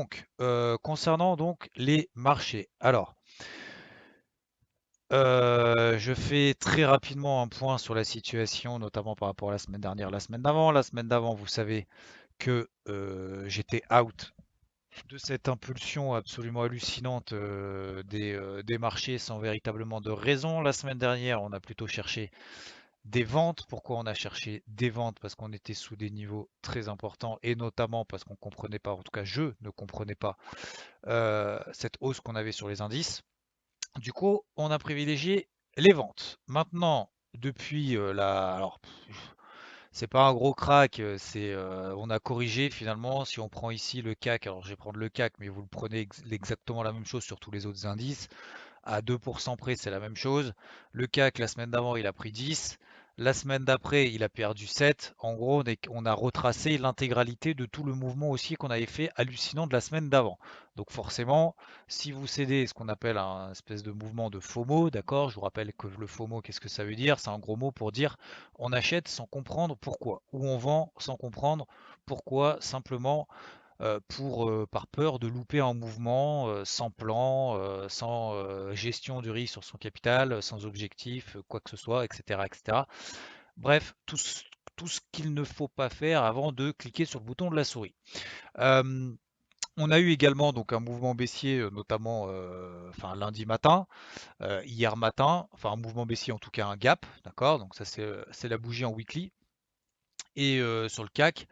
Donc, concernant donc les marchés. Alors, je fais très rapidement un point sur la situation, notamment par rapport à la semaine dernière, la semaine d'avant. La semaine d'avant, vous savez que j'étais out de cette impulsion absolument hallucinante des marchés sans véritablement de raison. La semaine dernière, on a plutôt cherché des ventes. Pourquoi on a cherché des ventes? Parce qu'on était sous des niveaux très importants et notamment parce qu'on comprenait pas, en tout cas je ne comprenais pas cette hausse qu'on avait sur les indices. Du coup, on a privilégié les ventes. Maintenant, depuis alors c'est pas un gros crack, on a corrigé finalement. Si on prend ici le CAC, alors je vais prendre le CAC, mais vous le prenez exactement la même chose sur tous les autres indices. À 2% près, c'est la même chose. Le CAC, la semaine d'avant, il a pris 10. La semaine d'après, il a perdu 7. En gros, on a retracé l'intégralité de tout le mouvement aussi qu'on avait fait hallucinant de la semaine d'avant. Donc forcément, si vous cédez ce qu'on appelle un espèce de mouvement de FOMO, d'accord? Je vous rappelle que le FOMO, qu'est-ce que ça veut dire? C'est un gros mot pour dire on achète sans comprendre pourquoi, ou on vend sans comprendre pourquoi, simplement par peur de louper un mouvement sans plan, sans gestion du risque sur son capital, sans objectif, quoi que ce soit, etc., etc. Bref, tout ce qu'il ne faut pas faire avant de cliquer sur le bouton de la souris. Euh, on a eu également donc un mouvement baissier, notamment enfin lundi matin, hier matin, enfin un mouvement baissier en tout cas un gap, d'accord? Donc ça c'est la bougie en weekly. Et sur le CAC,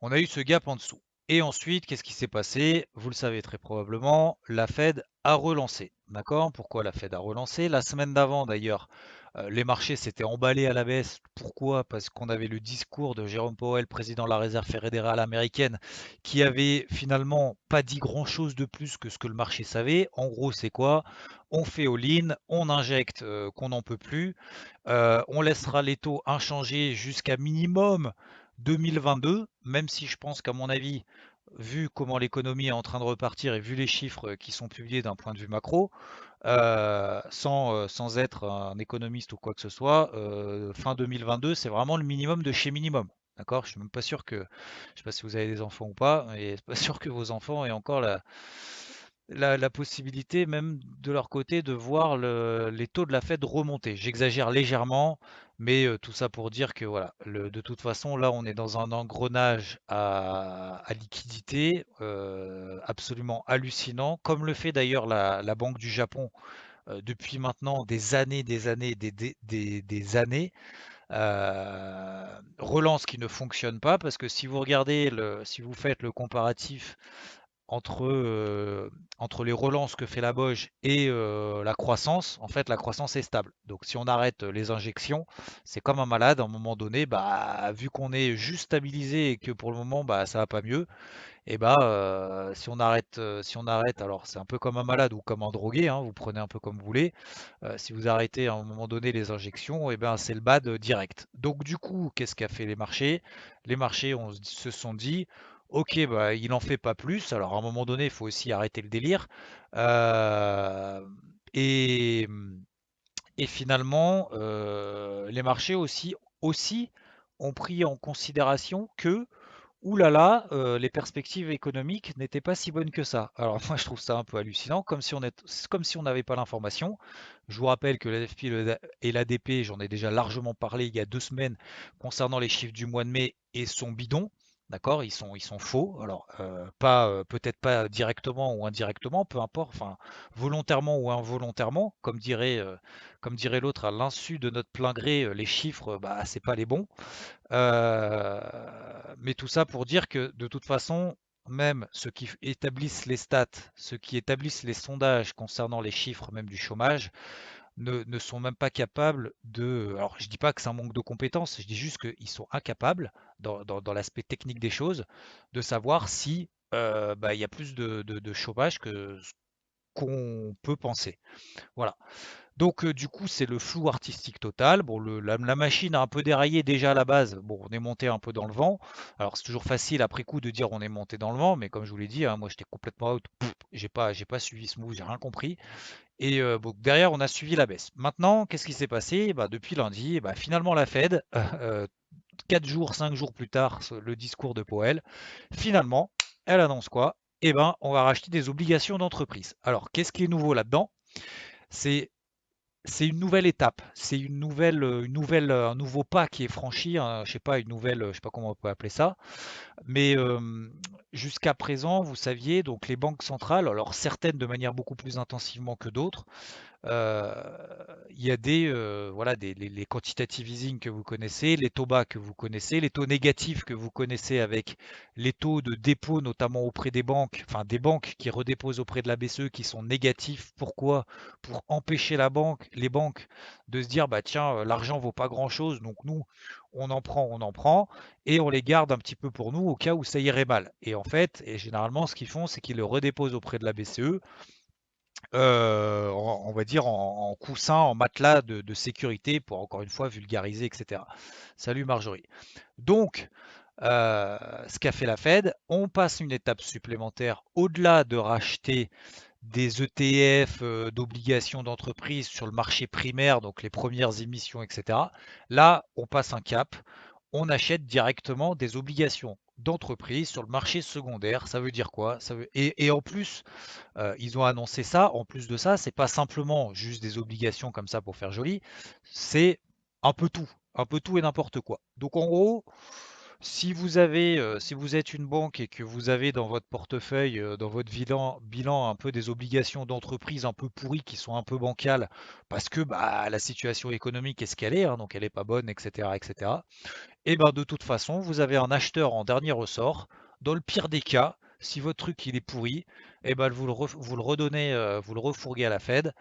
on a eu ce gap en dessous. Et ensuite, qu'est-ce qui s'est passé? Vous le savez très probablement, la Fed a relancé. D'accord? Pourquoi la Fed a relancé? La semaine d'avant, d'ailleurs, les marchés s'étaient emballés à la baisse. Pourquoi? Parce qu'on avait le discours de Jérôme Powell, président de la Réserve fédérale américaine, qui avait finalement pas dit grand-chose de plus que ce que le marché savait. En gros, c'est quoi? On fait all-in, on injecte qu'on n'en peut plus, on laissera les taux inchangés jusqu'à minimum 2022, même si je pense qu'à mon avis, vu comment l'économie est en train de repartir et vu les chiffres qui sont publiés d'un point de vue macro, sans être un économiste ou quoi que ce soit, fin 2022, c'est vraiment le minimum de chez minimum. D'accord? Je suis même pas sûr que, je sais pas si vous avez des enfants ou pas, mais c'est pas sûr que vos enfants aient encore la possibilité, même de leur côté, de voir les taux de la Fed remonter. J'exagère légèrement, mais tout ça pour dire que voilà, de toute façon, là, on est dans un engrenage à liquidité absolument hallucinant, comme le fait d'ailleurs la Banque du Japon depuis maintenant des années, des années, des années. Relance qui ne fonctionne pas, parce que si vous regardez, si vous faites le comparatif entre, entre les relances que fait la Boge et la croissance, en fait, la croissance est stable. Donc, si on arrête les injections, c'est comme un malade. À un moment donné, bah, vu qu'on est juste stabilisé et que pour le moment, bah, ça va pas mieux, et bah, si on arrête, alors c'est un peu comme un malade ou comme un drogué, hein, vous prenez un peu comme vous voulez. Si vous arrêtez à un moment donné les injections, et ben, c'est le bad direct. Donc, du coup, qu'est-ce qu'a fait les marchés? Les marchés se sont dit, ok, bah, il n'en fait pas plus. Alors, à un moment donné, il faut aussi arrêter le délire. Euh, et, et finalement, les marchés aussi ont pris en considération que, ouh là là, les perspectives économiques n'étaient pas si bonnes que ça. Alors moi je trouve ça un peu hallucinant, comme si on n'avait pas l'information. Je vous rappelle que l'AFP et l'ADP, j'en ai déjà largement parlé il y a 2 semaines concernant les chiffres du mois de mai et sont bidons. D'accord, ils sont faux. Alors, pas, peut-être pas directement ou indirectement, peu importe, enfin, volontairement ou involontairement, comme dirait l'autre, à l'insu de notre plein gré, les chiffres, bah, c'est pas les bons. Euh, mais tout ça pour dire que de toute façon, même ceux qui établissent les stats, ceux qui établissent les sondages concernant les chiffres même du chômage, ne sont même pas capables de... Alors je dis pas que c'est un manque de compétences, je dis juste qu'ils sont incapables, dans l'aspect technique des choses, de savoir si bah, il y a plus de chômage que ce qu'on peut penser. Voilà. Donc du coup, c'est le flou artistique total. Bon, la machine a un peu déraillé déjà à la base. Bon, on est monté un peu dans le vent. Alors c'est toujours facile après coup de dire on est monté dans le vent, mais comme je vous l'ai dit, hein, moi j'étais complètement out. Pff, j'ai pas suivi ce move, j'ai rien compris. Et bon, derrière, on a suivi la baisse. Maintenant, qu'est-ce qui s'est passé? Bah, depuis lundi, bah, finalement la Fed, 4 jours, 5 jours plus tard, le discours de Powell, finalement, elle annonce quoi? eh ben, on va racheter des obligations d'entreprise. Alors, qu'est-ce qui est nouveau là-dedans? C'est c'est une nouvelle étape, c'est un nouveau pas qui est franchi, je sais pas, je sais pas comment on peut appeler ça, mais jusqu'à présent, vous saviez, donc les banques centrales, alors certaines de manière beaucoup plus intensivement que d'autres, euh, il y a voilà, les quantitative easing que vous connaissez, les taux bas que vous connaissez, les taux négatifs que vous connaissez avec les taux de dépôt, notamment auprès des banques, enfin des banques qui redéposent auprès de la BCE qui sont négatifs. Pourquoi? Pour empêcher les banques de se dire, bah tiens, l'argent vaut pas grand-chose, donc nous, on en prend, et on les garde un petit peu pour nous au cas où ça irait mal. Et en fait, et généralement, ce qu'ils font, c'est qu'ils le redéposent auprès de la BCE on va dire en coussin, en matelas de sécurité pour encore une fois vulgariser, etc. Salut Marjorie. Donc, ce qu'a fait la Fed, on passe une étape supplémentaire au-delà de racheter des ETF d'obligations d'entreprise sur le marché primaire, donc les premières émissions, etc. Là, on passe un cap, on achète directement des obligations d'entreprise sur le marché secondaire. Ça veut dire quoi? Et en plus, ils ont annoncé ça. En plus de ça, c'est pas simplement juste des obligations comme ça pour faire joli, c'est un peu tout et n'importe quoi. Donc en gros, si vous êtes une banque et que vous avez dans votre portefeuille, dans votre bilan un peu des obligations d'entreprise un peu pourries qui sont un peu bancales parce que bah, la situation économique est ce qu'elle est, hein, donc elle n'est pas bonne, etc., etc. Et ben de toute façon, vous avez un acheteur en dernier ressort. Dans le pire des cas, si votre truc il est pourri, et ben vous le redonnez, vous le refourguez à la Fed,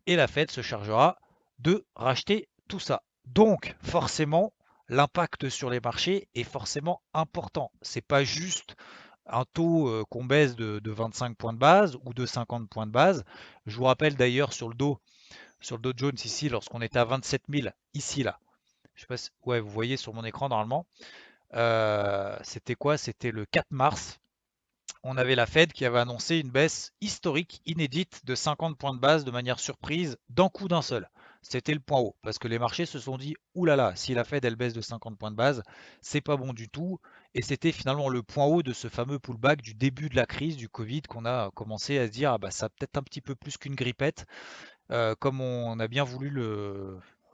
et la Fed se chargera de racheter tout ça. Donc forcément, l'impact sur les marchés est forcément important. C'est pas juste un taux qu'on baisse de 25 points de base ou de 50 points de base. Je vous rappelle d'ailleurs sur le Dow Jones ici, lorsqu'on était à 27 000, ici là. Je sais pas si, ouais, vous voyez sur mon écran normalement. C'était quoi? C'était le 4 mars. On avait la Fed qui avait annoncé une baisse historique, inédite, de 50 points de base de manière surprise, d'un coup d'un seul. C'était le point haut, parce que les marchés se sont dit, oulala, si la Fed elle baisse de 50 points de base, c'est pas bon du tout. Et c'était finalement le point haut de ce fameux pullback du début de la crise du Covid qu'on a commencé à se dire, ah bah ça peut-être un petit peu plus qu'une grippette, comme on a bien voulu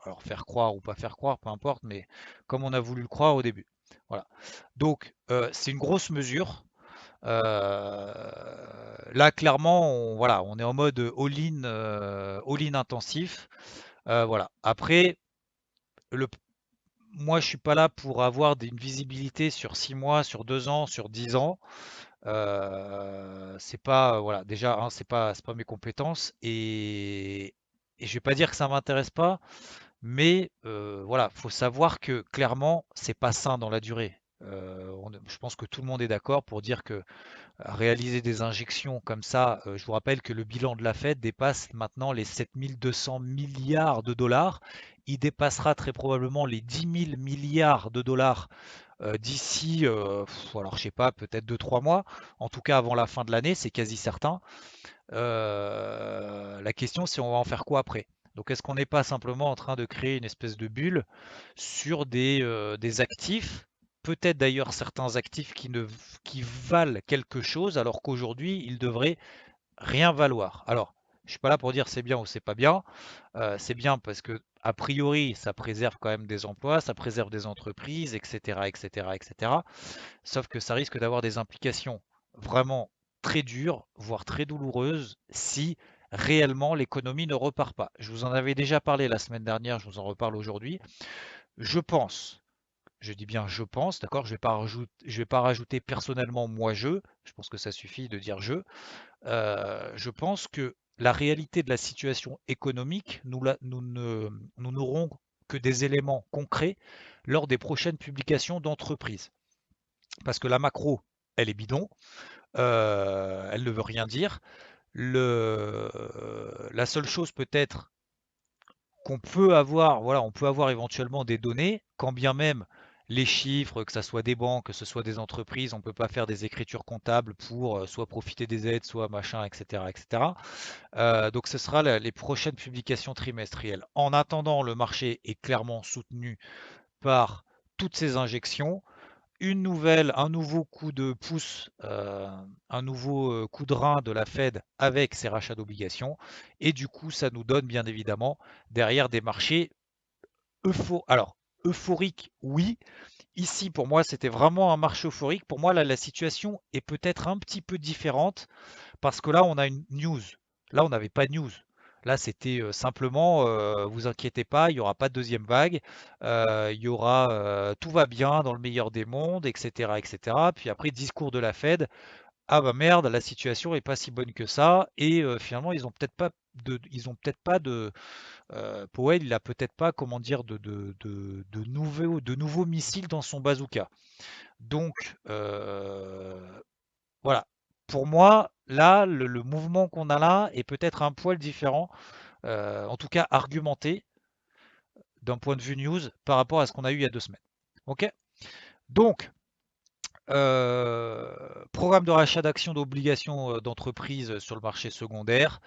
alors faire croire ou pas faire croire, peu importe, mais comme on a voulu le croire au début. Voilà. Donc c'est une grosse mesure. Là, clairement, voilà, on est en mode all-in intensif. Voilà. Après, le, moi, je suis pas là pour avoir une visibilité sur 6 mois, sur 2 ans, sur 10 ans. C'est pas, voilà, déjà, hein, c'est pas mes compétences et je vais pas dire que ça m'intéresse pas, mais voilà, faut savoir que clairement, c'est pas sain dans la durée. Je pense que tout le monde est d'accord pour dire que réaliser des injections comme ça, je vous rappelle que le bilan de la Fed dépasse maintenant les 7 200 milliards de dollars. Il dépassera très probablement les 10 000 milliards de dollars d'ici, alors je sais pas, peut-être 2 3 mois. En tout cas, avant la fin de l'année, c'est quasi certain. La question, c'est on va en faire quoi après? Donc, est-ce qu'on n'est pas simplement en train de créer une espèce de bulle sur des actifs, peut-être d'ailleurs certains actifs qui valent quelque chose, alors qu'aujourd'hui, ils devraient rien valoir. Alors, je suis pas là pour dire c'est bien ou c'est pas bien. C'est bien parce que a priori, ça préserve quand même des emplois, ça préserve des entreprises, etc., etc., etc. Sauf que ça risque d'avoir des implications vraiment très dures, voire très douloureuses, si réellement l'économie ne repart pas. Je vous en avais déjà parlé la semaine dernière, je vous en reparle aujourd'hui. Je pense, je dis bien je pense, d'accord, je vais pas rajouter personnellement moi je pense que ça suffit de dire je pense que la réalité de la situation économique, nous n'aurons que des éléments concrets lors des prochaines publications d'entreprises. Parce que la macro, elle est bidon, elle ne veut rien dire. La seule chose peut-être qu'on peut avoir, voilà, on peut avoir éventuellement des données, quand bien même les chiffres, que ce soit des banques, que ce soit des entreprises, on ne peut pas faire des écritures comptables pour soit profiter des aides, soit machin, etc., etc. Donc ce sera les prochaines publications trimestrielles. En attendant, le marché est clairement soutenu par toutes ces injections. un nouveau coup de pouce, un nouveau coup de rein de la Fed avec ses rachats d'obligations. Et du coup, ça nous donne bien évidemment derrière des marchés alors, euphoriques, oui. Ici, pour moi, c'était vraiment un marché euphorique. Pour moi, là, la situation est peut-être un petit peu différente parce que là, on a une news. Là, on n'avait pas de news. Là, c'était simplement, vous inquiétez pas, il n'y aura pas de deuxième vague. Il y aura, tout va bien dans le meilleur des mondes, etc., etc. Puis après, discours de la Fed. Ah bah merde, la situation est pas si bonne que ça. Et finalement, ils ont peut-être pas de, Powell, il a peut-être pas, comment dire, de nouveaux missiles dans son bazooka. Donc, voilà. Pour moi, là, le mouvement qu'on a là est peut-être un poil différent, en tout cas argumenté d'un point de vue news par rapport à ce qu'on a eu il y a 2 semaines. Ok? Donc, programme de rachat d'actions d'obligations d'entreprise sur le marché secondaire,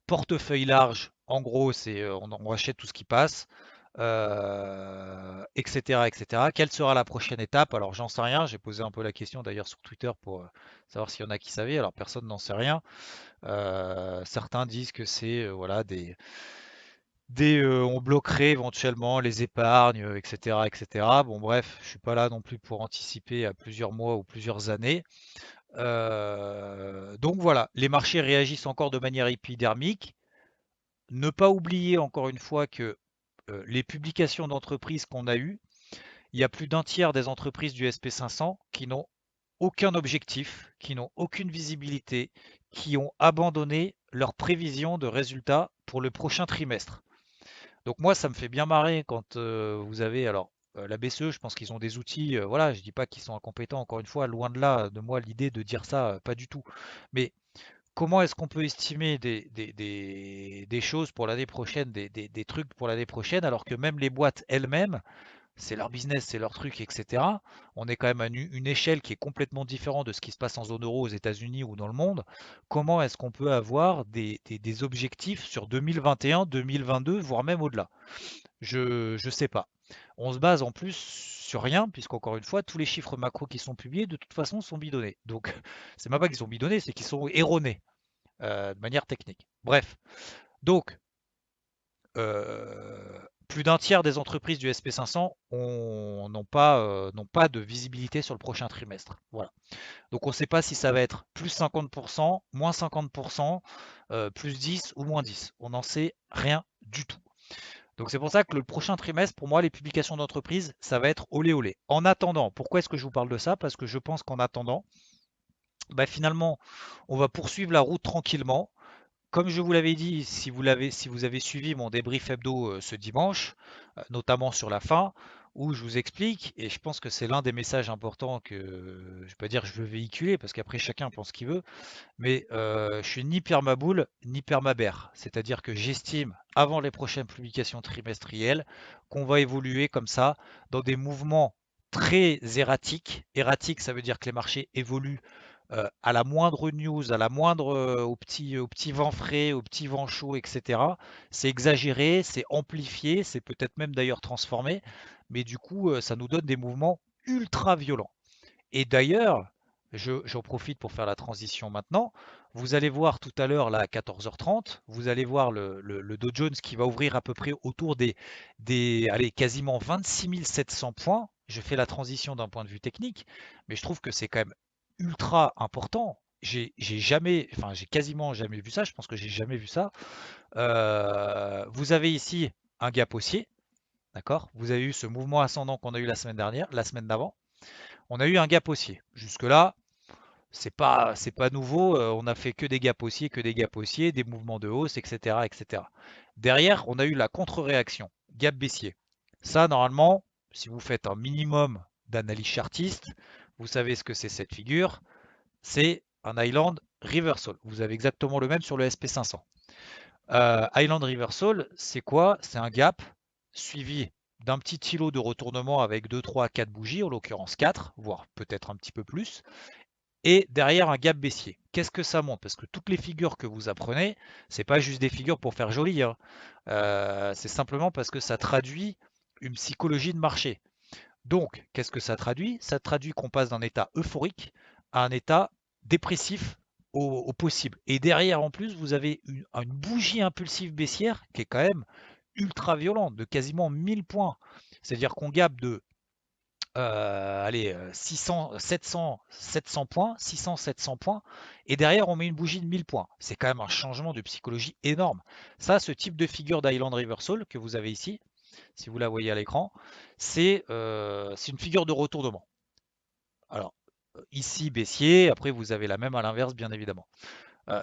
portefeuille large, en gros, c'est on rachète tout ce qui passe, etc., etc. Quelle sera la prochaine étape? Alors, j'en sais rien. J'ai posé un peu la question d'ailleurs sur Twitter pour savoir s'il y en a qui savaient. Alors, personne n'en sait rien. Certains disent que c'est voilà on bloquerait éventuellement les épargnes, etc., etc. Bon, bref, je suis pas là non plus pour anticiper à plusieurs mois ou plusieurs années. Donc voilà, les marchés réagissent encore de manière épidermique. Ne pas oublier encore une fois que les publications d'entreprises qu'on a eues, il y a plus d'un tiers des entreprises du SP 500 qui n'ont aucun objectif, qui n'ont aucune visibilité, qui ont abandonné leurs prévisions de résultats pour le prochain trimestre. Donc moi, ça me fait bien marrer quand vous avez, alors la BCE, je pense qu'ils ont des outils, voilà, je dis pas qu'ils sont incompétents, encore une fois, loin de là, de moi l'idée de dire ça, pas du tout. Mais comment est-ce qu'on peut estimer des choses pour l'année prochaine, des trucs pour l'année prochaine, alors que même les boîtes elles-mêmes, c'est leur business, c'est leur truc, etc. On est quand même à une échelle qui est complètement différente de ce qui se passe en zone euro aux États-Unis ou dans le monde. Comment est-ce qu'on peut avoir des objectifs sur 2021, 2022, voire même au-delà? Je sais pas. On se base en plus sur rien, puisqu'encore une fois, tous les chiffres macro qui sont publiés, de toute façon, sont bidonnés. Donc, c'est même pas qu'ils sont bidonnés, c'est qu'ils sont erronés de manière technique. Bref, donc, plus d'un tiers des entreprises du SP 500 n'ont pas de visibilité sur le prochain trimestre. Voilà. Donc, on ne sait pas si ça va être plus 50%, moins 50%, plus 10 ou moins 10. On n'en sait rien du tout. Donc c'est pour ça que le prochain trimestre, pour moi, les publications d'entreprise, ça va être olé olé. En attendant, pourquoi est-ce que je vous parle de ça? Parce que je pense qu'en attendant, bah, finalement, on va poursuivre la route tranquillement. Comme je vous l'avais dit, si vous avez suivi mon débrief hebdo ce dimanche, notamment sur la fin, où je vous explique, et je pense que c'est l'un des messages importants que je ne vais pas dire que je veux véhiculer, parce qu'après chacun pense ce qu'il veut, mais je suis ni permaboule ni permabère. C'est-à-dire que j'estime, avant les prochaines publications trimestrielles, qu'on va évoluer comme ça, dans des mouvements très erratiques. Erratique, ça veut dire que les marchés évoluent à la moindre news, à la moindre, au petit vent frais, au petit vent chaud, etc. C'est exagéré, c'est amplifié, c'est peut-être même d'ailleurs transformé, mais du coup, ça nous donne des mouvements ultra violents. Et d'ailleurs, j'en profite pour faire la transition maintenant. Vous allez voir tout à l'heure, là, à 14h30, vous allez voir le Dow Jones qui va ouvrir à peu près autour allez, quasiment 26 700 points. Je fais la transition d'un point de vue technique, mais je trouve que c'est quand même ultra important. J'ai quasiment jamais vu ça. Je pense que j'ai jamais vu ça. Vous avez ici un gap haussier, d'accord? Vous avez eu ce mouvement ascendant qu'on a eu la semaine dernière, la semaine d'avant. On a eu un gap haussier. Jusque-là, c'est pas nouveau. On a fait que des gaps haussiers, que des gaps haussiers, des mouvements de hausse, etc., etc. Derrière, on a eu la contre-réaction, gap baissier. Ça, normalement, si vous faites un minimum d'analyse chartiste, vous savez ce que c'est cette figure. C'est un Island Reversal. Vous avez exactement le même sur le SP 500. Island Reversal, c'est quoi? C'est un gap suivi d'un petit îlot de retournement avec 2, 3, 4 bougies, en l'occurrence 4, voire peut-être un petit peu plus, et derrière un gap baissier. Qu'est-ce que ça montre? Parce que toutes les figures que vous apprenez, c'est pas juste des figures pour faire joli, hein. C'est simplement parce que ça traduit une psychologie de marché. Donc, qu'est-ce que ça traduit? Ça traduit qu'on passe d'un état euphorique à un état dépressif au possible. Et derrière, en plus, vous avez une bougie impulsive baissière qui est quand même ultra violente, de quasiment 1000 points. C'est-à-dire qu'on gape de allez, 600, 700 points, 600, 700 points, et derrière on met une bougie de 1000 points. C'est quand même un changement de psychologie énorme. Ça, ce type de figure d'Island Reversal que vous avez ici, si vous la voyez à l'écran, c'est une figure de retournement. Alors, ici baissier, après vous avez la même à l'inverse, bien évidemment.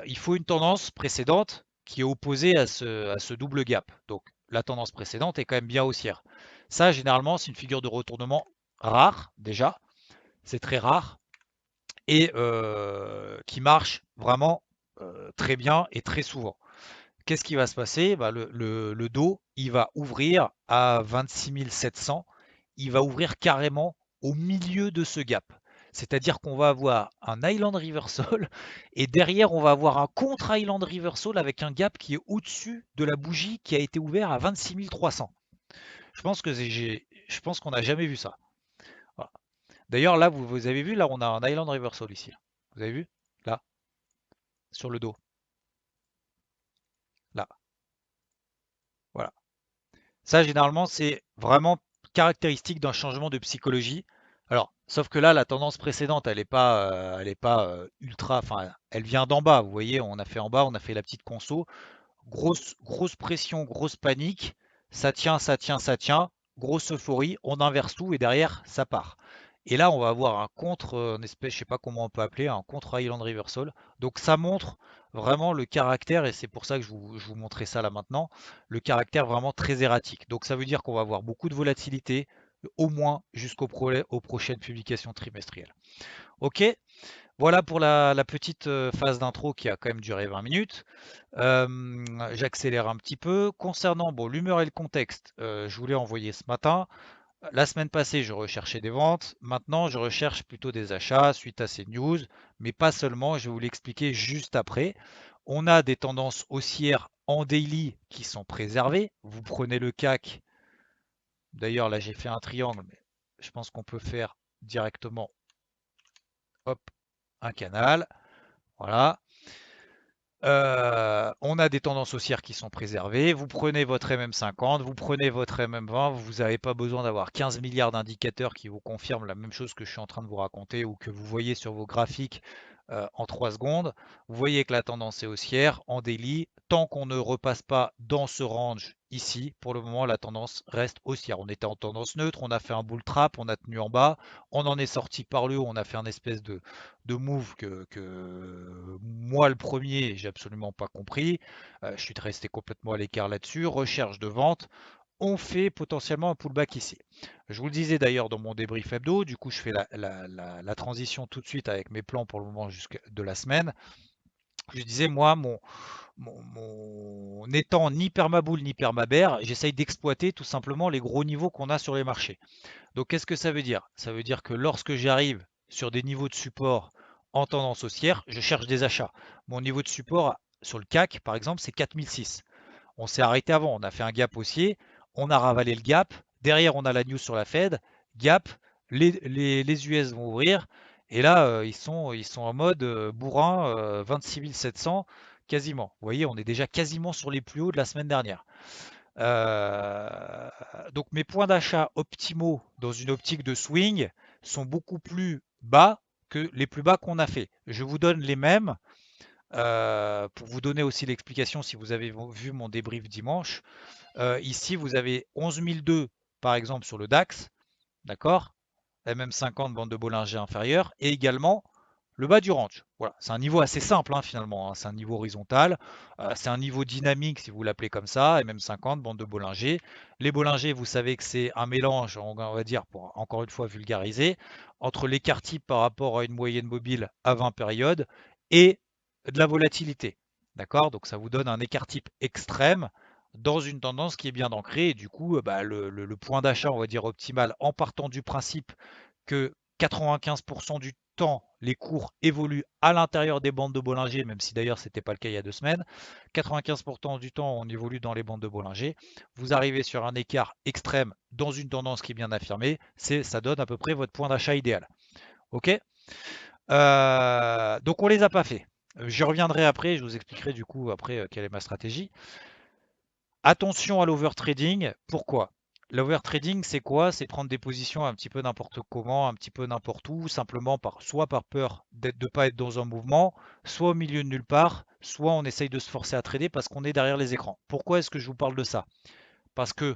Il faut une tendance précédente qui est opposée à ce double gap. Donc, la tendance précédente est quand même bien haussière. Ça, généralement, c'est une figure de retournement rare, déjà, c'est très rare, et qui marche vraiment très bien et très souvent. Qu'est-ce qui va se passer? Bah, le dos, il va ouvrir à 26 700, il va ouvrir carrément au milieu de ce gap. C'est-à-dire qu'on va avoir un Island Reversal et derrière on va avoir un contre Island Reversal avec un gap qui est au-dessus de la bougie qui a été ouvert à 26 300. Je pense qu'on n'a jamais vu ça. Voilà. D'ailleurs là vous avez vu, là on a un Island Reversal ici. Vous avez vu? Là, sur le dos. Là. Voilà. Ça, généralement, c'est vraiment caractéristique d'un changement de psychologie. Alors, sauf que là, la tendance précédente, elle est pas ultra, enfin, elle vient d'en bas. Vous voyez, on a fait en bas, on a fait la petite conso. Grosse pression, grosse panique. Ça tient, ça tient, ça tient. Grosse euphorie, on inverse tout et derrière, ça part. Et là, on va avoir un contre, une espèce, je sais pas comment on peut appeler, un contre Island Reversal. Donc ça montre vraiment le caractère, et c'est pour ça que je vous montrais ça là maintenant, le caractère vraiment très erratique. Donc ça veut dire qu'on va avoir beaucoup de volatilité, au moins aux prochaines publications trimestrielles. Ok, voilà pour la petite phase d'intro qui a quand même duré 20 minutes. J'accélère un petit peu. Concernant bon, l'humeur et le contexte, je voulais envoyer ce matin. La semaine passée, je recherchais des ventes. Maintenant, je recherche plutôt des achats suite à ces news, mais pas seulement. Je vais vous l'expliquer juste après. On a des tendances haussières en daily qui sont préservées. Vous prenez le CAC. D'ailleurs, là, j'ai fait un triangle, mais je pense qu'on peut faire directement, hop, un canal. Voilà. On a des tendances haussières qui sont préservées. Vous prenez votre MM50, vous prenez votre MM20, vous n'avez pas besoin d'avoir 15 milliards d'indicateurs qui vous confirment la même chose que je suis en train de vous raconter ou que vous voyez sur vos graphiques en 3 secondes. Vous voyez que la tendance est haussière en daily. Tant qu'on ne repasse pas dans ce range ici, pour le moment, la tendance reste haussière. On était en tendance neutre, on a fait un bull trap, on a tenu en bas, on en est sorti par le haut, on a fait un espèce de move que moi le premier, j'ai absolument pas compris. Je suis resté complètement à l'écart là-dessus. Recherche de vente. On fait potentiellement un pullback ici. Je vous le disais d'ailleurs dans mon débrief hebdo, du coup je fais la transition tout de suite avec mes plans pour le moment jusqu'à de la semaine. Je disais moi, n'étant ni permabull ni permabear, j'essaye d'exploiter tout simplement les gros niveaux qu'on a sur les marchés. Donc qu'est-ce que ça veut dire? Ça veut dire que lorsque j'arrive sur des niveaux de support en tendance haussière, je cherche des achats. Mon niveau de support sur le CAC, par exemple, c'est 4006. On s'est arrêté avant, on a fait un gap haussier, on a ravalé le gap, derrière on a la news sur la Fed, gap, les US vont ouvrir, et là ils sont en mode bourrin, 26 700 quasiment. Vous voyez, on est déjà quasiment sur les plus hauts de la semaine dernière. Euh, donc mes points d'achat optimaux dans une optique de swing sont beaucoup plus bas que les plus bas qu'on a fait. Je vous donne les mêmes pour vous donner aussi l'explication si vous avez vu mon débrief dimanche. Ici, vous avez 11 002 par exemple sur le DAX, d'accord? MM50 bande de Bollinger inférieure, et également le bas du range. Voilà, c'est un niveau assez simple hein, finalement, hein. C'est un niveau horizontal, c'est un niveau dynamique si vous l'appelez comme ça, MM50 bande de Bollinger. Les Bollinger, vous savez que c'est un mélange, on va dire, pour encore une fois vulgariser, entre l'écart type par rapport à une moyenne mobile à 20 périodes et de la volatilité. D'accord? Donc ça vous donne un écart type extrême dans une tendance qui est bien ancrée. Et du coup, bah, le point d'achat, on va dire optimal, en partant du principe que 95% temps, les cours évoluent à l'intérieur des bandes de Bollinger, même si d'ailleurs ce n'était pas le cas il y a 2 semaines. 95% du temps, on évolue dans les bandes de Bollinger. Vous arrivez sur un écart extrême dans une tendance qui est bien affirmée, ça donne à peu près votre point d'achat idéal. Ok. Donc on les a pas fait. J'y reviendrai après, je vous expliquerai du coup après quelle est ma stratégie. Attention à l'overtrading. Pourquoi? L'overtrading, c'est quoi? C'est prendre des positions un petit peu n'importe comment, un petit peu n'importe où, simplement soit par peur de ne pas être dans un mouvement, soit au milieu de nulle part, soit on essaye de se forcer à trader parce qu'on est derrière les écrans. Pourquoi est-ce que je vous parle de ça? Parce que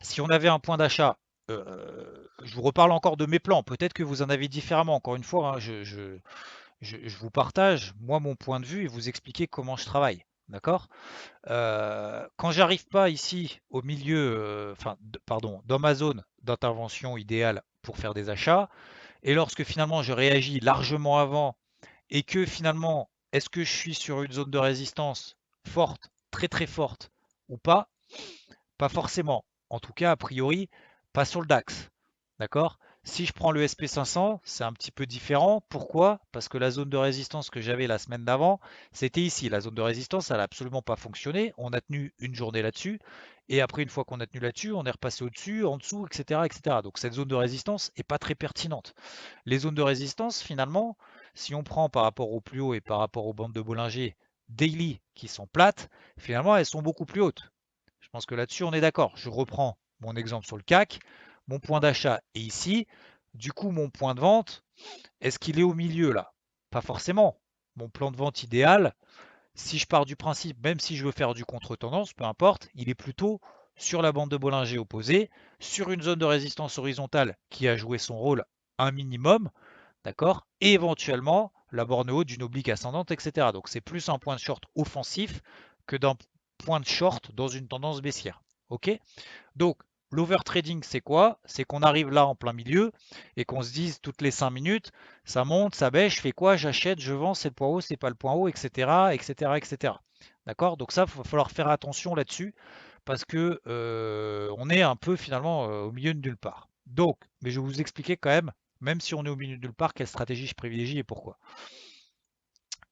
si on avait un point d'achat, je vous reparle encore de mes plans, peut-être que vous en avez différemment. Encore une fois, hein, je vous partage, moi, mon point de vue et vous expliquer comment je travaille. D'accord? Quand j'arrive pas ici au milieu, enfin, pardon, dans ma zone d'intervention idéale pour faire des achats, et lorsque finalement je réagis largement avant, et que finalement, est-ce que je suis sur une zone de résistance forte, très très forte, ou pas? Pas forcément. En tout cas, a priori, pas sur le DAX. D'accord? Si je prends le SP500, c'est un petit peu différent. Pourquoi? Parce que la zone de résistance que j'avais la semaine d'avant, c'était ici. La zone de résistance, elle n'a absolument pas fonctionné. On a tenu une journée là-dessus. Et après, une fois qu'on a tenu là-dessus, on est repassé au-dessus, en dessous, etc., etc. Donc cette zone de résistance n'est pas très pertinente. Les zones de résistance, finalement, si on prend par rapport au plus haut et par rapport aux bandes de Bollinger daily qui sont plates, finalement, elles sont beaucoup plus hautes. Je pense que là-dessus, on est d'accord. Je reprends mon exemple sur le CAC. Mon point d'achat est ici. Du coup, mon point de vente, est-ce qu'il est au milieu là? Pas forcément. Mon plan de vente idéal, si je pars du principe, même si je veux faire du contre-tendance, peu importe, il est plutôt sur la bande de Bollinger opposée, sur une zone de résistance horizontale qui a joué son rôle un minimum, d'accord? Et éventuellement la borne haute d'une oblique ascendante, etc. Donc c'est plus un point de short offensif que d'un point de short dans une tendance baissière. Ok? Donc l'overtrading, c'est quoi? C'est qu'on arrive là en plein milieu et qu'on se dise toutes les 5 minutes, ça monte, ça baisse, je fais quoi? J'achète, je vends, c'est le point haut, c'est pas le point haut, etc. etc. etc. D'accord? Donc ça, il va falloir faire attention là-dessus parce que on est un peu finalement au milieu de nulle part. Donc, mais je vais vous expliquer quand même si on est au milieu de nulle part, quelle stratégie je privilégie et pourquoi.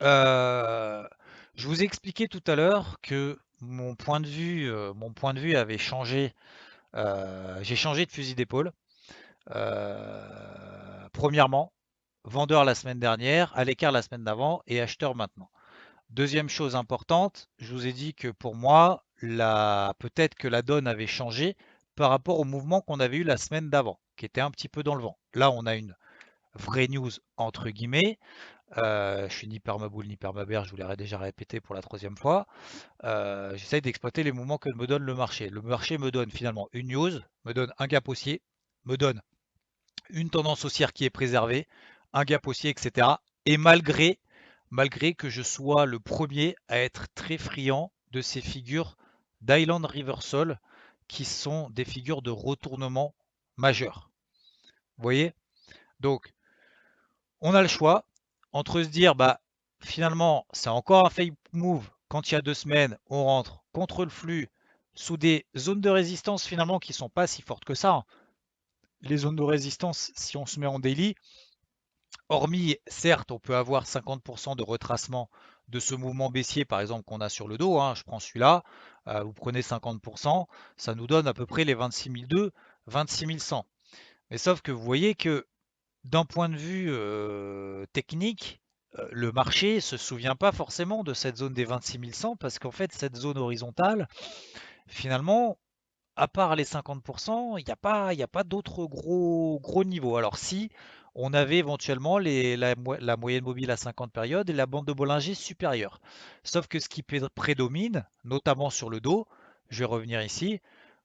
Euh, je vous ai expliqué tout à l'heure que mon point de vue avait changé. J'ai changé de fusil d'épaule. Premièrement, vendeur la semaine dernière, à l'écart la semaine d'avant et acheteur maintenant. Deuxième chose importante, je vous ai dit que pour moi, peut-être que la donne avait changé par rapport au mouvement qu'on avait eu la semaine d'avant, qui était un petit peu dans le vent. Là, on a une vraie news entre guillemets. Je suis ni permabull ni permabère, je vous l'ai déjà répété pour la troisième fois. J'essaye d'exploiter les mouvements que me donne le marché. Le marché me donne finalement une news, me donne un gap haussier, me donne une tendance haussière qui est préservée, un gap haussier, etc. Et malgré que je sois le premier à être très friand de ces figures d'Island Reversal qui sont des figures de retournement majeur. Vous voyez? Donc, on a le choix entre se dire, bah, finalement, c'est encore un fake move. Quand il y a 2 semaines, on rentre contre le flux sous des zones de résistance finalement qui ne sont pas si fortes que ça, hein. Les zones de résistance, si on se met en daily, hormis, certes, on peut avoir 50% de retracement de ce mouvement baissier, par exemple, qu'on a sur le dos, hein, je prends celui-là, vous prenez 50%, ça nous donne à peu près les 26 200, 26 100. Mais sauf que vous voyez que d'un point de vue technique, le marché ne se souvient pas forcément de cette zone des 26 100 parce qu'en fait, cette zone horizontale, finalement, à part les 50%, il y a pas d'autres gros niveaux. Alors si on avait éventuellement la moyenne mobile à 50 périodes et la bande de Bollinger supérieure. Sauf que ce qui prédomine, notamment sur le dos, je vais revenir ici,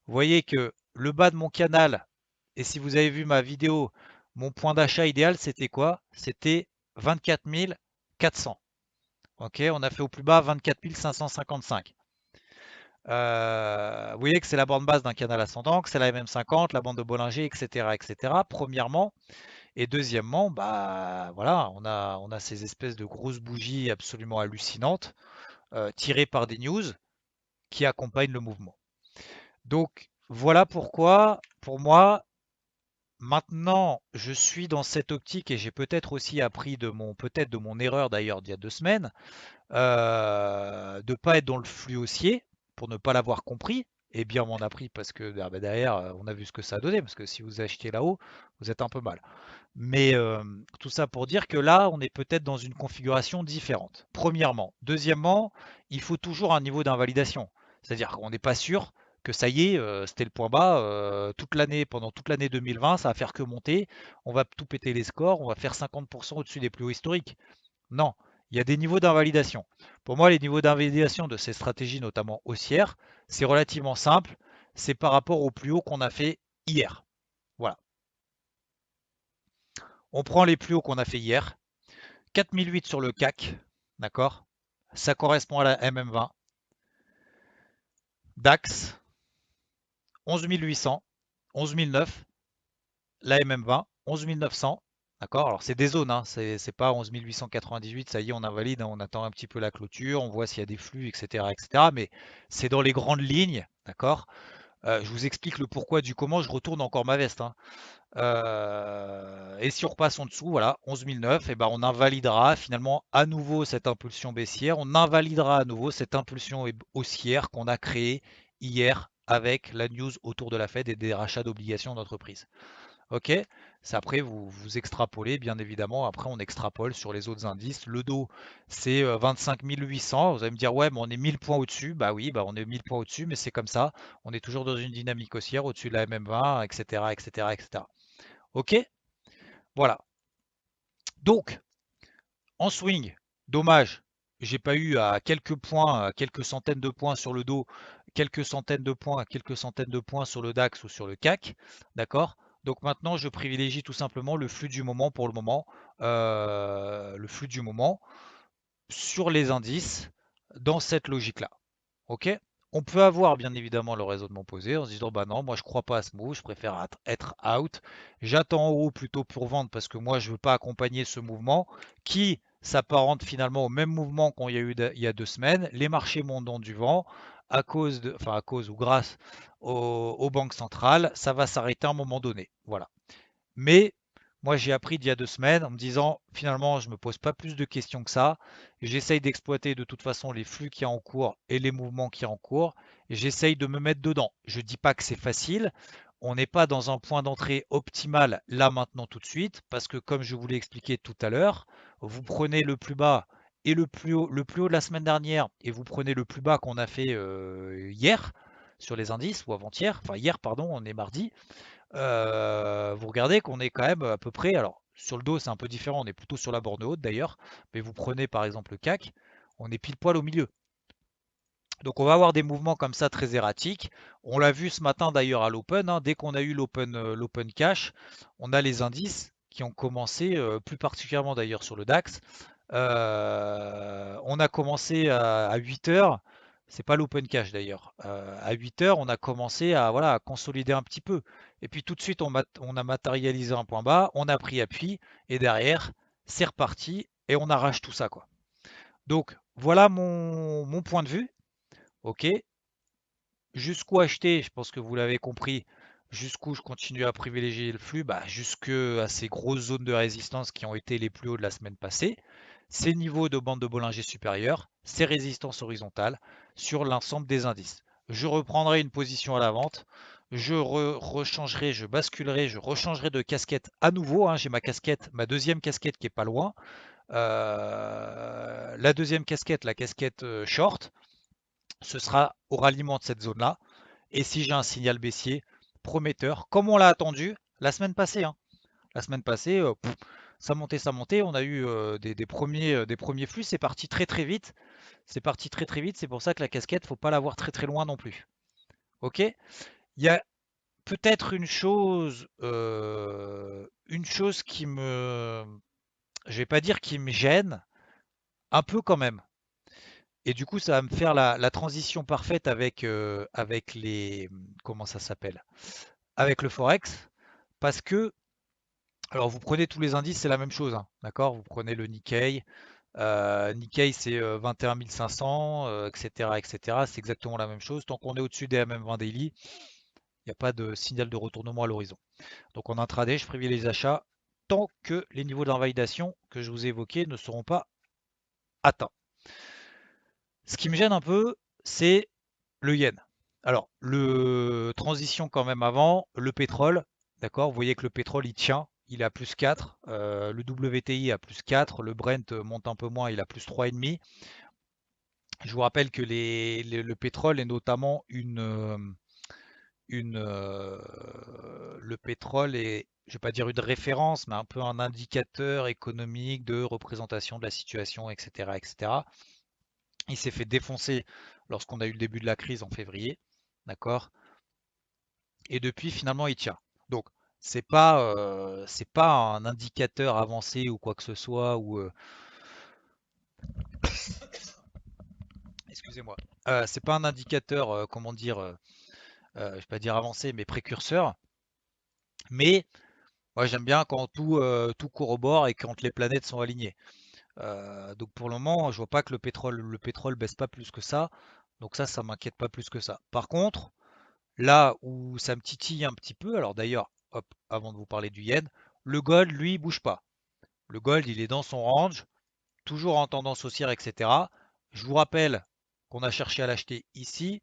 vous voyez que le bas de mon canal, et si vous avez vu ma vidéo, mon point d'achat idéal, c'était quoi? C'était 24 400. Ok, on a fait au plus bas 24 555. Vous voyez que c'est la bande basse d'un canal ascendant, que c'est la MM50, la bande de Bollinger, etc., etc. Premièrement, et deuxièmement, bah voilà, on a ces espèces de grosses bougies absolument hallucinantes tirées par des news qui accompagnent le mouvement. Donc voilà pourquoi, pour moi, Maintenant, je suis dans cette optique et j'ai peut-être aussi appris peut-être de mon erreur d'ailleurs d'il y a 2 semaines, de pas être dans le flux haussier pour ne pas l'avoir compris. Et bien on m'en a pris parce que bah, derrière, on a vu ce que ça a donné, parce que si vous achetez là-haut, vous êtes un peu mal. Mais tout ça pour dire que là, on est peut-être dans une configuration différente. Premièrement. Deuxièmement, il faut toujours un niveau d'invalidation. C'est-à-dire qu'on n'est pas sûr que ça y est, c'était le point bas toute l'année, pendant toute l'année 2020, ça va faire que monter. On va tout péter les scores, on va faire 50% au-dessus des plus hauts historiques. Non, il y a des niveaux d'invalidation. Pour moi, les niveaux d'invalidation de ces stratégies, notamment haussières, c'est relativement simple. C'est par rapport au plus haut qu'on a fait hier. Voilà. On prend les plus hauts qu'on a fait hier. 4008 sur le CAC, d'accord? Ça correspond à la MM20. DAX, 11800, 11009, la MM20, 11900, d'accord? Alors c'est des zones, hein, c'est pas 11898, ça y est, on invalide, hein, on attend un petit peu la clôture, on voit s'il y a des flux, etc., etc. Mais c'est dans les grandes lignes, d'accord? Je vous explique le pourquoi du comment, je retourne encore ma veste, hein. Et si on repasse en dessous, voilà, 11 009, et ben on invalidera finalement à nouveau cette impulsion baissière, on invalidera à nouveau cette impulsion haussière qu'on a créée hier avec la news autour de la Fed et des rachats d'obligations d'entreprise. Ok, c'est après vous extrapolez, bien évidemment. Après, on extrapole sur les autres indices. Le dos, c'est 25 800. Vous allez me dire, ouais, mais on est 1000 points au-dessus. Bah oui, bah on est 1000 points au-dessus, mais c'est comme ça. On est toujours dans une dynamique haussière au-dessus de la MM20, etc., etc., etc. Ok, voilà. Donc, en swing, dommage, j'ai pas eu à quelques points, à quelques centaines de points sur le dos, quelques centaines de points, quelques centaines de points sur le DAX ou sur le CAC, d'accord? Donc maintenant, je privilégie tout simplement le flux du moment pour le moment, le flux du moment sur les indices dans cette logique-là. Ok? On peut avoir bien évidemment le raisonnement posé en se disant bah non, moi je crois pas à ce move, je préfère être out. J'attends en haut plutôt pour vendre parce que moi je veux pas accompagner ce mouvement qui s'apparente finalement au même mouvement qu'il y a eu il y a 2 semaines. Les marchés montent dans du vent à cause de, enfin à cause ou grâce aux banques centrales, ça va s'arrêter à un moment donné. Voilà. Mais moi, j'ai appris d'il y a 2 semaines en me disant, finalement, je me pose pas plus de questions que ça. J'essaye d'exploiter de toute façon les flux qui y a en cours et les mouvements qui y a en cours. J'essaye de me mettre dedans. Je dis pas que c'est facile. On n'est pas dans un point d'entrée optimal là maintenant tout de suite, parce que comme je vous l'ai expliqué tout à l'heure, vous prenez le plus bas et le plus haut de la semaine dernière, et vous prenez le plus bas qu'on a fait hier sur les indices, ou avant-hier, enfin hier, pardon, on est mardi. Vous regardez qu'on est quand même à peu près, alors sur le dos c'est un peu différent, on est plutôt sur la borne haute d'ailleurs, mais vous prenez par exemple le CAC, on est pile poil au milieu. Donc on va avoir des mouvements comme ça très erratiques. On l'a vu ce matin d'ailleurs à l'open, hein, dès qu'on a eu l'open cash, on a les indices qui ont commencé, plus particulièrement d'ailleurs sur le DAX. On a commencé à 8 heures, c'est pas l'open cash d'ailleurs. À 8 heures, on a commencé à, voilà, à consolider un petit peu. Et puis tout de suite, on a matérialisé un point bas, on a pris appui, et derrière, c'est reparti, et on arrache tout ça, quoi. Donc voilà mon point de vue. Ok, jusqu'où acheter, je pense que vous l'avez compris. Jusqu'où je continue à privilégier le flux, bah, jusque à ces grosses zones de résistance qui ont été les plus hauts de la semaine passée, ces niveaux de bande de Bollinger supérieure, ces résistances horizontales sur l'ensemble des indices. Je reprendrai une position à la vente, je rechangerai, je basculerai, je rechangerai de casquette à nouveau, hein. J'ai ma casquette, ma deuxième casquette qui est pas loin. La deuxième casquette, la casquette short, ce sera au ralliement de cette zone-là. Et si j'ai un signal baissier prometteur, comme on l'a attendu la semaine passée, hein. La semaine passée, ça montait. On a eu des premiers flux. C'est parti très très vite. C'est parti très très vite. C'est pour ça que la casquette, faut pas la voir très très loin non plus. Ok? Il y a peut-être une chose qui me, je vais pas dire qui me gêne, un peu quand même. Et du coup, ça va me faire la transition parfaite avec les, comment ça s'appelle? Avec le Forex. Parce que, alors vous prenez tous les indices, c'est la même chose, hein, d'accord? Vous prenez le Nikkei. Nikkei, c'est 21 500, etc., etc. C'est exactement la même chose. Tant qu'on est au-dessus des MM20 daily, Il n'y a pas de signal de retournement à l'horizon. Donc en intraday, je privilégie les achats tant que les niveaux d'invalidation que je vous ai évoqués ne seront pas atteints. Ce qui me gêne un peu, c'est le yen. Alors, le transition quand même avant, le pétrole, d'accord, vous voyez que le pétrole il tient, il est à plus 4, le WTI à plus 4, le Brent monte un peu moins, il a plus 3,5. Je vous rappelle que le pétrole est notamment le pétrole est, je vais pas dire une référence, mais un peu un indicateur économique de représentation de la situation, etc., etc. Il s'est fait défoncer lorsqu'on a eu le début de la crise en février, d'accord? Et depuis, finalement, il tient. Donc, c'est pas un indicateur avancé ou quoi que ce soit, ou excusez-moi, c'est pas un indicateur, comment dire, je vais pas dire avancé, mais précurseur. Mais moi, j'aime bien quand tout corrobore et quand les planètes sont alignées. Donc pour le moment, je vois pas que le pétrole baisse pas plus que ça. Donc ça m'inquiète pas plus que ça. Par contre, là où ça me titille un petit peu, alors d'ailleurs, hop, avant de vous parler du yen, le gold, lui, il bouge pas. Le gold, il est dans son range, toujours en tendance haussière, etc. Je vous rappelle qu'on a cherché à l'acheter ici.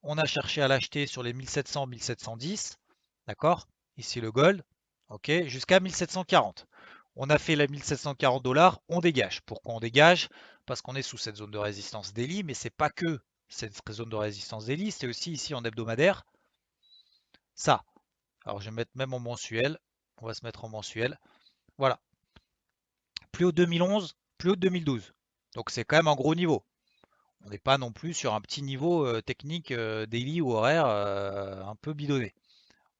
On a cherché à l'acheter sur les 1700, 1710. D'accord? Ici le gold. Ok? Jusqu'à 1740. On a fait la 1740 $, on dégage. Pourquoi on dégage? Parce qu'on est sous cette zone de résistance daily, mais c'est pas que cette zone de résistance daily, c'est aussi ici en hebdomadaire. Ça. Alors je vais mettre même en mensuel. On va se mettre en mensuel. Voilà. Plus haut de 2011, plus haut de 2012. Donc c'est quand même un gros niveau. On n'est pas non plus sur un petit niveau technique daily ou horaire un peu bidonné.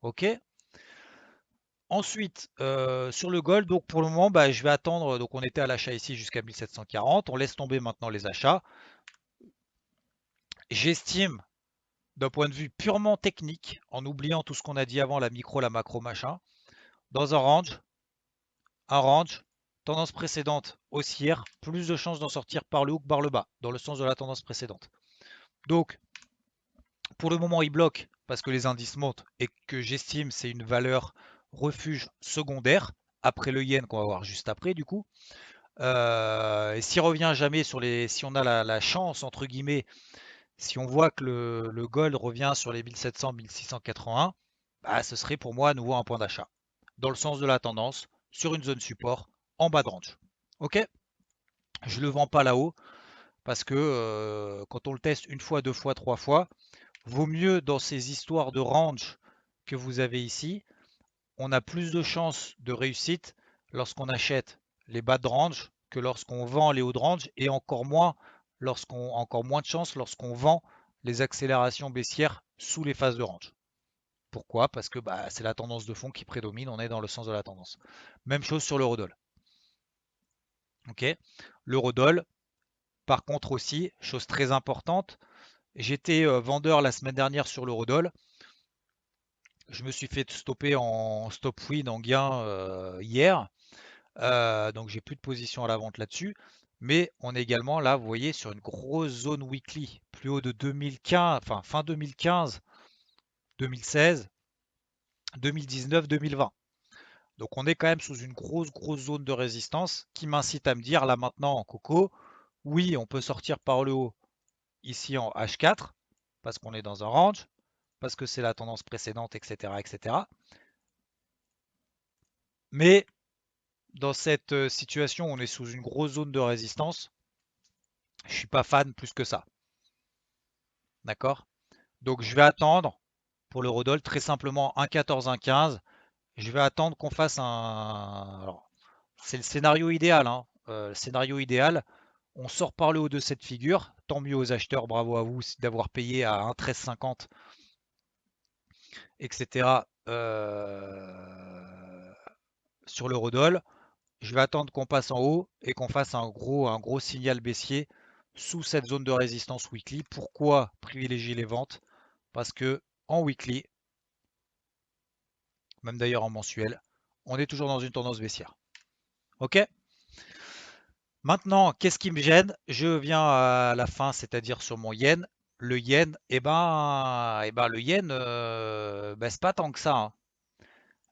Ok. Ensuite, sur le gold, donc pour le moment, bah, je vais attendre. Donc on était à l'achat ici jusqu'à 1740. On laisse tomber maintenant les achats. J'estime, d'un point de vue purement technique, en oubliant tout ce qu'on a dit avant, la micro, la macro, machin, dans un range, tendance précédente haussière, plus de chances d'en sortir par le haut que par le bas, dans le sens de la tendance précédente. Donc, pour le moment, il bloque parce que les indices montent et que j'estime c'est une valeur refuge secondaire après le yen qu'on va voir juste après du coup. Et s'il revient jamais si on a la chance entre guillemets, si on voit que le gold revient sur les 1700, 1681, bah, ce serait pour moi à nouveau un point d'achat dans le sens de la tendance sur une zone support en bas de range. Ok, je le vends pas là-haut parce que quand on le teste une fois, deux fois, trois fois, vaut mieux dans ces histoires de range que vous avez ici, on a plus de chances de réussite lorsqu'on achète les bas de range que lorsqu'on vend les hauts de range et encore moins de chances lorsqu'on vend les accélérations baissières sous les phases de range. Pourquoi? Parce que bah, c'est la tendance de fond qui prédomine, on est dans le sens de la tendance. Même chose sur l'eurodoll. Ok. L'eurodoll, par contre aussi, chose très importante, j'étais vendeur la semaine dernière sur l'eurodoll. Je me suis fait stopper en stop win en gain hier. Donc j'ai plus de position à la vente là-dessus. Mais on est également là, vous voyez, sur une grosse zone weekly, plus haut de 2015, enfin fin 2015, 2016, 2019, 2020. Donc on est quand même sous une grosse zone de résistance qui m'incite à me dire là maintenant en coco, oui, on peut sortir par le haut ici en H4 parce qu'on est dans un range, parce que c'est la tendance précédente, etc., etc. Mais dans cette situation, on est sous une grosse zone de résistance. Je suis pas fan plus que ça. D'accord? Donc je vais attendre pour l'eurodoll très simplement 1,14, 1,15. Je vais attendre qu'on fasse un. Alors, c'est le scénario idéal, hein. Le scénario idéal, on sort par le haut de cette figure. Tant mieux aux acheteurs, bravo à vous d'avoir payé à 1,1350, etc. Sur l'eurodoll. Je vais attendre qu'on passe en haut et qu'on fasse un gros signal baissier sous cette zone de résistance weekly. Pourquoi privilégier les ventes? Parce que en weekly, même d'ailleurs en mensuel, on est toujours dans une tendance baissière. Ok? Maintenant, qu'est-ce qui me gêne? Je viens à la fin, c'est-à-dire sur mon yen. le yen, le yen baisse pas tant que ça, hein.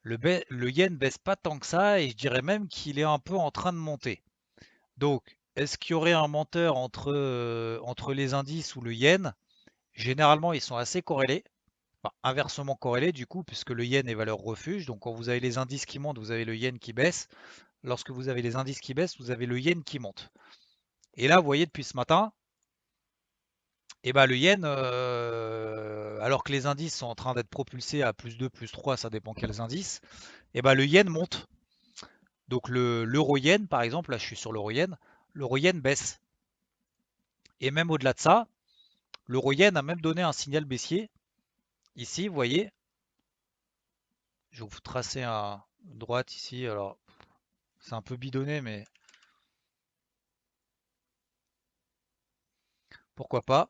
Le yen baisse pas tant que ça et je dirais même qu'il est un peu en train de monter. Donc, est-ce qu'il y aurait un menteur entre les indices ou le yen? Généralement, ils sont assez corrélés, enfin, inversement corrélés du coup, puisque le yen est valeur refuge. Donc, quand vous avez les indices qui montent, vous avez le yen qui baisse. Lorsque vous avez les indices qui baissent, vous avez le yen qui monte. Et là, vous voyez, depuis ce matin, le yen, alors que les indices sont en train d'être propulsés à plus 2, plus 3, ça dépend quels indices, le yen monte. Donc l'euro-yen, par exemple, là je suis sur l'euro-yen baisse. Et même au-delà de ça, l'euro-yen a même donné un signal baissier. Ici, vous voyez, je vais vous tracer une droite ici. Alors, c'est un peu bidonné, mais pourquoi pas.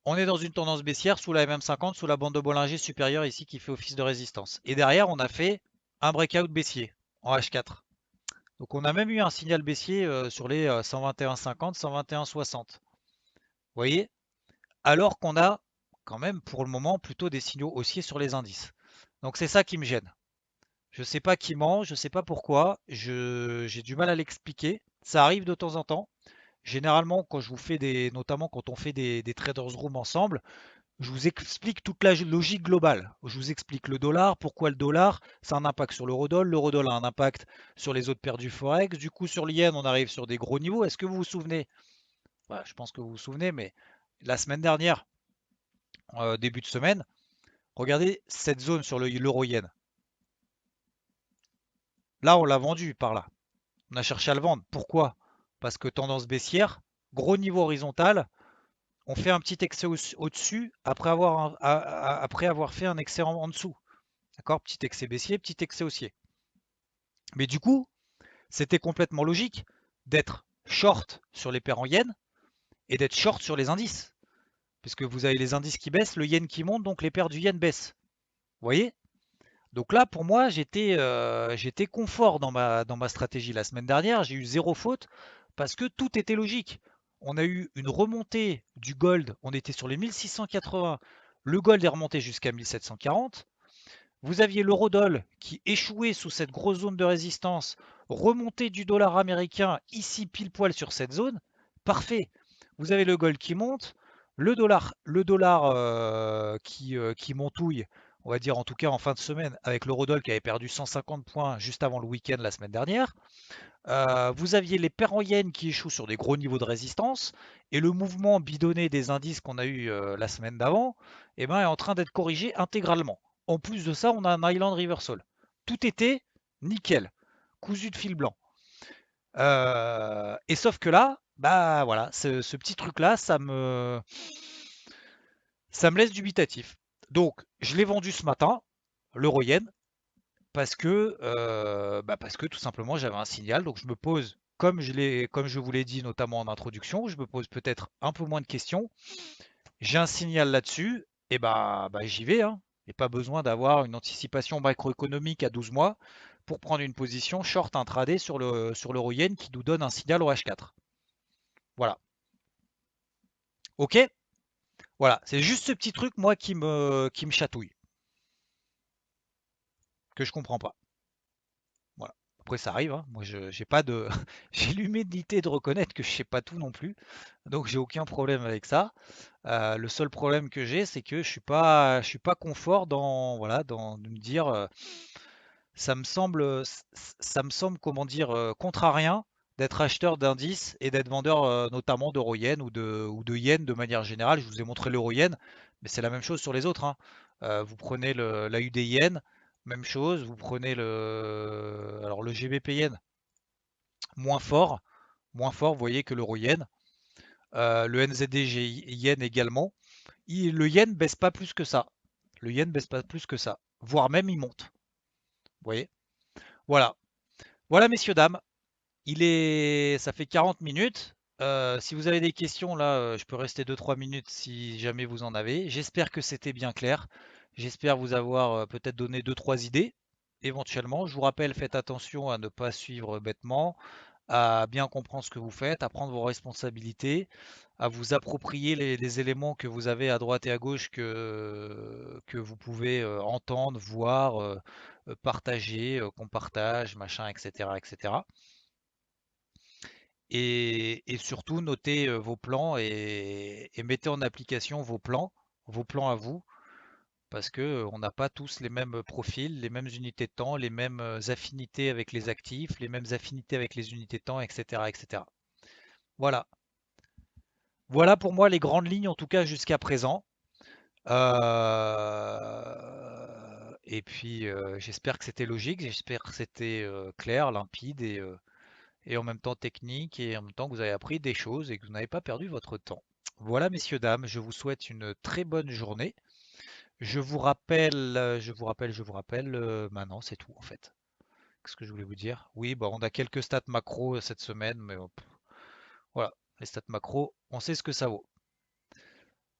On est dans une tendance baissière sous la MM50, sous la bande de Bollinger supérieure ici qui fait office de résistance. Et derrière, on a fait un breakout baissier en H4. Donc on a même eu un signal baissier sur les 121,50, 121,60. Vous voyez? Alors qu'on a quand même pour le moment plutôt des signaux haussiers sur les indices. Donc c'est ça qui me gêne. Je ne sais pas qui ment, je ne sais pas pourquoi, j'ai du mal à l'expliquer. Ça arrive de temps en temps. Généralement, quand je vous fais notamment quand on fait des traders room ensemble, je vous explique toute la logique globale. Je vous explique le dollar, pourquoi le dollar, ça a un impact sur l'euro-dollar a un impact sur les autres paires du forex. Du coup, sur l'yen, on arrive sur des gros niveaux. Est-ce que vous vous souvenez? Ouais, je pense que vous vous souvenez, mais la semaine dernière, début de semaine, regardez cette zone sur l'euro-yen. Là, on l'a vendu par là. On a cherché à le vendre. Pourquoi? Parce que tendance baissière, gros niveau horizontal, on fait un petit excès au-dessus après avoir fait un excès en dessous. D'accord? Petit excès baissier, petit excès haussier. Mais du coup, c'était complètement logique d'être short sur les paires en yen et d'être short sur les indices. Puisque vous avez les indices qui baissent, le yen qui monte, donc les paires du yen baissent. Vous voyez? Donc là, pour moi, j'étais confort dans ma stratégie. La semaine dernière, j'ai eu zéro faute parce que tout était logique. On a eu une remontée du gold, on était sur les 1680. Le gold est remonté jusqu'à 1740. Vous aviez l'eurodoll qui échouait sous cette grosse zone de résistance, remontée du dollar américain ici pile poil sur cette zone. Parfait. Vous avez le gold qui monte, le dollar qui montouille, on va dire en tout cas en fin de semaine, avec l'eurodoll qui avait perdu 150 points juste avant le week-end la semaine dernière. Vous aviez les paires en yens qui échouent sur des gros niveaux de résistance, et le mouvement bidonné des indices qu'on a eu la semaine d'avant est en train d'être corrigé intégralement. En plus de ça, on a un Island Reversal. Tout était nickel, cousu de fil blanc. Et sauf que là, bah voilà, ce petit truc-là, ça me laisse dubitatif. Donc, je l'ai vendu ce matin, l'euro yen, parce que tout simplement j'avais un signal. Donc je me pose, comme je vous l'ai dit notamment en introduction, je me pose peut-être un peu moins de questions. J'ai un signal là-dessus, et j'y vais, hein. Et pas besoin d'avoir une anticipation macroéconomique à 12 mois pour prendre une position short intraday sur l'euro yen qui nous donne un signal au H4. Voilà. Ok? Voilà. C'est juste ce petit truc, moi, qui me chatouille, que je comprends pas. Voilà. Après, ça arrive, hein. Moi, j'ai pas de, j'ai l'humilité de reconnaître que je sais pas tout non plus, donc j'ai aucun problème avec ça. Le seul problème que j'ai, c'est que je suis pas confort dans, voilà, de me dire, ça me semble, comment dire, contrarien d'être acheteur d'indices et d'être vendeur, notamment d'euro yen ou de yen de manière générale. Je vous ai montré l'euro yen, mais c'est la même chose sur les autres, hein. Vous prenez la UD yen, même chose. Vous prenez alors le GBP yen, moins fort, moins fort, vous voyez, que l'euro yen. Le NZD yen également. Le yen baisse pas plus que ça. Le yen baisse pas plus que ça. Voire même il monte. Vous voyez? Voilà. Voilà, messieurs, dames. Ça fait 40 minutes. Si vous avez des questions, là, je peux rester 2-3 minutes si jamais vous en avez. J'espère que c'était bien clair. J'espère vous avoir peut-être donné 2-3 idées, éventuellement. Je vous rappelle, faites attention à ne pas suivre bêtement. à bien comprendre ce que vous faites, à prendre vos responsabilités, à vous approprier les éléments que vous avez à droite et à gauche que vous pouvez entendre, voir, partager, qu'on partage, machin, etc., etc. Et surtout, notez vos plans et mettez en application vos plans à vous, parce que on n'a pas tous les mêmes profils, les mêmes unités de temps, les mêmes affinités avec les actifs, les mêmes affinités avec les unités de temps, etc., etc. Voilà. Voilà pour moi les grandes lignes, en tout cas jusqu'à présent. Et puis j'espère que c'était logique, j'espère que c'était clair, limpide et en même temps technique et en même temps que vous avez appris des choses et que vous n'avez pas perdu votre temps. Voilà, messieurs, dames, je vous souhaite une très bonne journée. Je vous rappelle, maintenant c'est tout en fait. Qu'est-ce que je voulais vous dire? Oui, bah on a quelques stats macro cette semaine, mais voilà, les stats macro, on sait ce que ça vaut.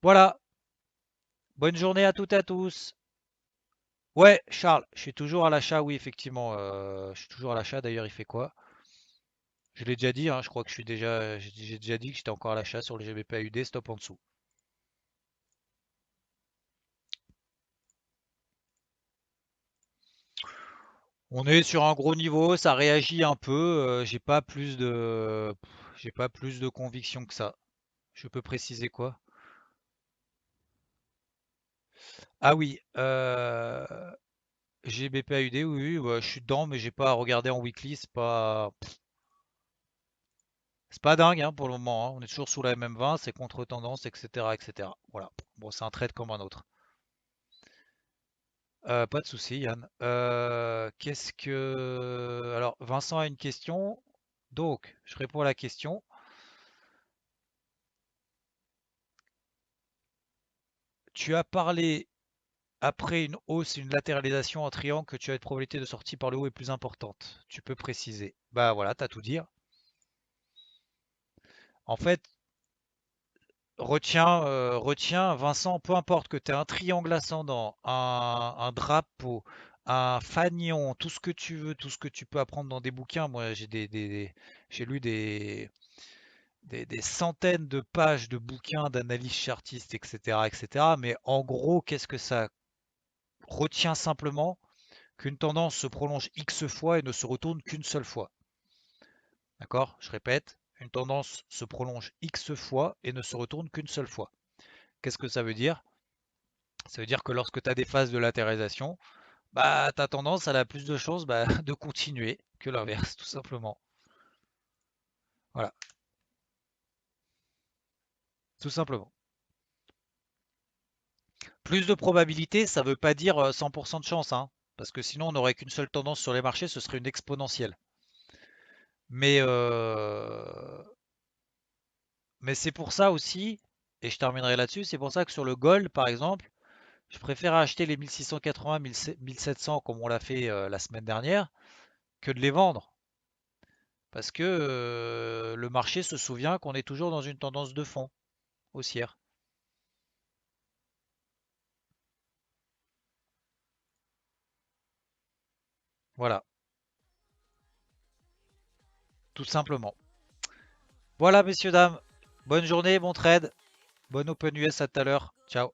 Voilà, bonne journée à toutes et à tous. Ouais, Charles, je suis toujours à l'achat, oui, effectivement. Je suis toujours à l'achat, d'ailleurs, il fait quoi? Je l'ai déjà dit, hein, je crois que j'ai déjà dit que j'étais encore à l'achat sur le GBP AUD, stop en dessous. On est sur un gros niveau, ça réagit un peu, j'ai pas plus de conviction que ça. Je peux préciser quoi? Ah oui, GBP AUD, oui, oui, ouais, je suis dedans, mais j'ai pas à regarder en weekly, c'est pas dingue hein, pour le moment, hein. On est toujours sous la MM20, c'est contre-tendance, etc., etc. Voilà. Bon, c'est un trade comme un autre. Pas de souci, Yann. Alors, Vincent a une question. Donc, je réponds à la question. Tu as parlé après une hausse et une latéralisation en triangle que tu as une probabilité de sortie par le haut est plus importante. Tu peux préciser. Bah voilà, t'as tout dit. En fait, retiens, Vincent, peu importe que tu aies un triangle ascendant, un drapeau, un fanion, tout ce que tu veux, tout ce que tu peux apprendre dans des bouquins. Moi, j'ai lu des centaines de pages de bouquins d'analyse chartiste, etc., etc. Mais en gros, qu'est-ce que ça retient simplement? Qu'une tendance se prolonge X fois et ne se retourne qu'une seule fois. D'accord? Je répète, une tendance se prolonge X fois et ne se retourne qu'une seule fois. Qu'est-ce que ça veut dire? Ça veut dire que lorsque tu as des phases de latéralisation, bah, tu as tendance à la plus de chances bah, de continuer que l'inverse, tout simplement. Voilà, tout simplement. Plus de probabilité, ça ne veut pas dire 100% de chance, hein, parce que sinon on n'aurait qu'une seule tendance sur les marchés, ce serait une exponentielle. Mais, euh, mais c'est pour ça aussi, et je terminerai là-dessus, c'est pour ça que sur le gold, par exemple, je préfère acheter les 1680, 1700 comme on l'a fait la semaine dernière, que de les vendre. Parce que le marché se souvient qu'on est toujours dans une tendance de fond haussière. Voilà, tout simplement. Voilà, messieurs, dames. Bonne journée, bon trade. Bonne Open US à tout à l'heure. Ciao.